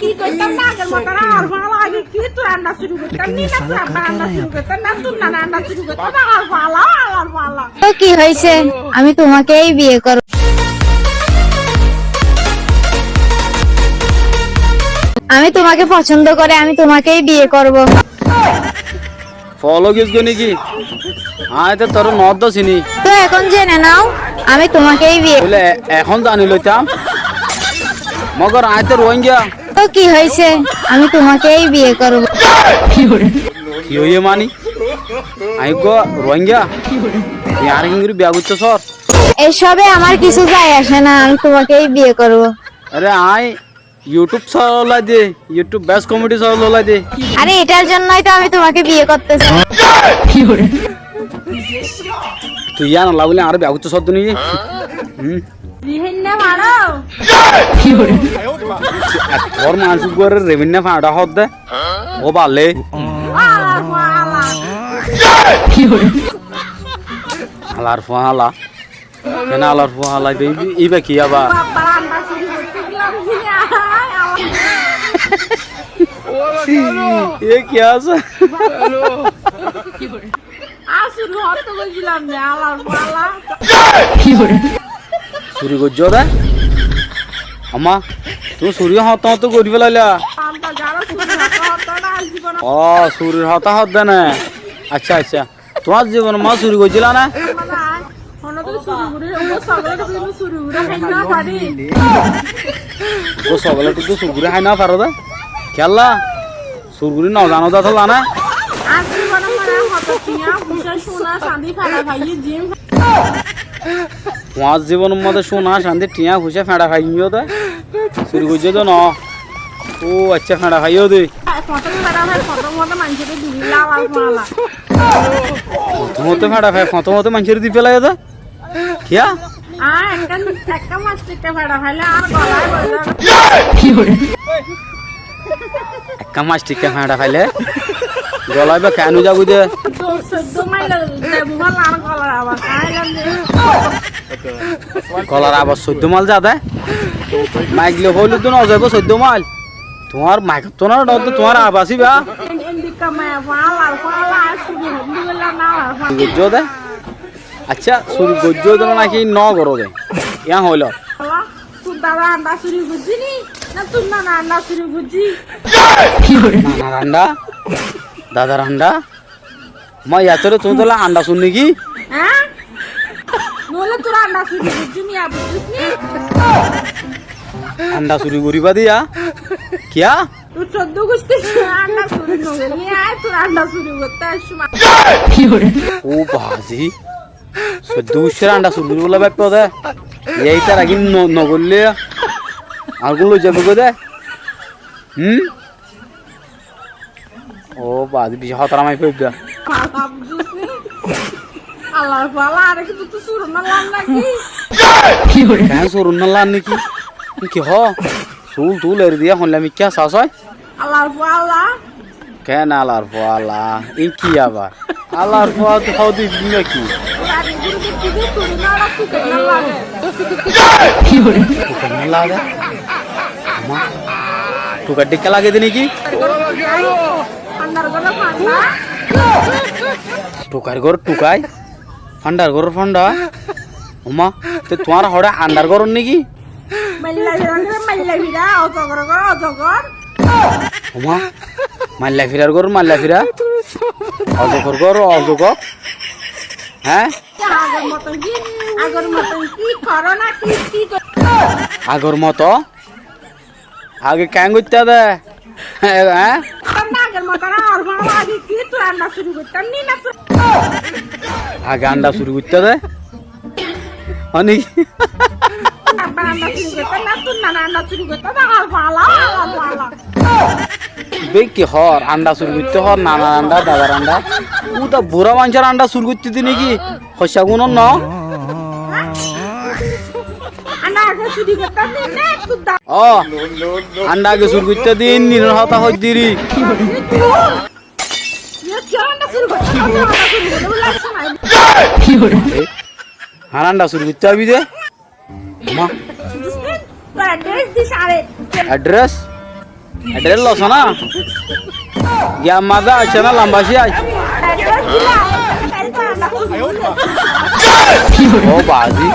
কি করতাম না আগের মতো আর ভালো আগে কি তুই রান্না শুরু করতাম নি না তুই রান্না শুরু করতাম না তুই না রান্না শুরু করতাম আর ভালো তো কি হয়েছে, আমি তোমাকেই বিয়ে করব। আমি তোমাকে পছন্দ করে আমি তোমাকেই বিয়ে করব। ফলো গিস গনি কি আয় তো তোর নদ চিনি তো এখন জেনে নাও, আমি তোমাকেই বিয়ে। বলে এখন জানি লইতাম মগর আয় তো রোহিঙ্গা তো কি হয়েছে, আমি তোমাকেই বিয়ে করব। কি হইয়ে মানি আই গো রোহিঙ্গা ইয়ার হিঙ্গির বিয়া করতে সর এসবে আমার কিছু যায় আসে না, আমি তোমাকেই বিয়ে করব। আরে আয় ইউটিউব চলাই দে, ইউটিউব বেস্ট কমেডি চলাই দে। আরে এটার জন্যই তো আমি তোমাকে বিয়ে করতে চাই। তুই ইয়া না লাগলে আর বিয়া করতে সর তো নিয়ে রিহেন্না মারো তোর মানুষ করে রেভিনিউ ফাঁড়া হদ দে ও বালে আর ভালো আলার ফালা কেন আলার ফালা এইবা কি আবার বাবা রান্না শুরু করতে গেলাম এ কি আছে শুরু হতে বলছিলাম না আলার ভালো চুরি করছো রে আমা তুমি চুরি হত হত করি ফেলাইলা আমরা যারা শুরু হতে না জীবন ও চুরির হতা হত দে না আচ্ছা আচ্ছা তোমার জীবন মা চুরি করছিলা না ও সকালে তো চুরগুড়ি খাই না পারো দে খেললা চুরগুড়ি ন জানো দা তো জানা তোমার জীবনের মধ্যে সোনা শান্তি টিয়া খুশে ফেঁড়া খাই নিও দে চুরি করছো তো ন ও আচ্ছা ফেঁড়া খাইও দে প্রথমতে ফেঁড়া খাই প্রথমতে মানুষের দি ফেলাই দে কিয়া একটা মাছ টিকা ফেঁড়া খাইলে গলায় বা কেন যাবো দে কলার আবার 14 মাইল যা দে মাইকলে হইলে তো না যাবো 14 মাইল তোমার মাইক তো না তোমার আবাসি বা গজ্জ দে আচ্ছা চুরি গজ্জ দে নাকি ন করো দে ইয়া হইল দাদা আন্ডা চুরি বুঝছি নি না তুই না আন্ডা চুরি বুঝছি নানা রান্ডা দাদা রান্ডা মা ইয়াতরে তুমি তোলা আন্ডা শুন নাকি হ্যাঁ নলে তোর আন্ডা চুরি বুঝছি নি বুঝছিস নি আন্ডা চুরি করিবা দিয়া কিয়া তুই 14 গুষ্টি আন্ডা চুরি নগলি আয় তোর আন্ডা চুরি করতে আসুমা ও বাজি 14 গুষ্টির আন্ডা চুরি বলে ব্যাপার দে এইটা রাখি নগরলে আর গুলো যাবে গো দে ও বাজি বিশ হতারা মাই ফেলবা আল্লাহ বাবা আরে কি তুই সুর না লান নাকি কেন সরুন না লান নাকি কি হ চুল তুল এর দিয়া হলে আমি কিয়া চাষ হয় আল্লাহ বাবা কেন আলার পালা ই কি আবার আলার পালা তো হাও দিস নাকি আরে গুরু কি তুই না রাখু কেন লাগে কেন লাগে মা তো গাড়ি কে লাগে দে নাকি আন্ডার গলা ফান্ডা টুকার ঘর টুকাই ফান্ডার ঘর ফান্ডা ওমা তো তোমার হড়া আন্ডার ঘর নাকি মাল্লা ভিড়া অজগর অজগর ওমা মাল্লা ফিরার ঘর মাল্লা ফিরা অজগর ঘর অজগর হ্যাঁ আগের মতন কি করো না কি আগর মতো আগে ক্যাং করতে দে হ্যাঁ আগের মতন আর ভালো আগে কি তুই রান্না শুরু করতাম নি না আগে আন্ডা শুরু করতে দে অনেক রান্না শুরু করতাম না তুই না রান্না শুরু করতাম আর ভালো কি হর আন্ডা শুরু করতে হর নানা আন্ডা দাদার আন্ডা ও তা বুড়া মানুষের আন্ডা শুরু করতে দি নাকি হসা গুণ ন আন্ডা আগে শুরু করতাম নি না তুই ও আন্ডা আগে শুরু করতে দিন নির হতা হই দিরি আর আন্ডা শুরু করতে হবি দে মা অ্যাড্রেস এটার লস না গিয়া মাদা আছে না লম্বাসি আয় ও বাজি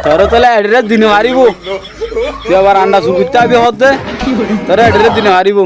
তোর তাহলে এড্রেস দিনে হারিব তুই আবার আন্ডা শুরু করতে হবে হতে তোর এড্রেস দিনে হারিব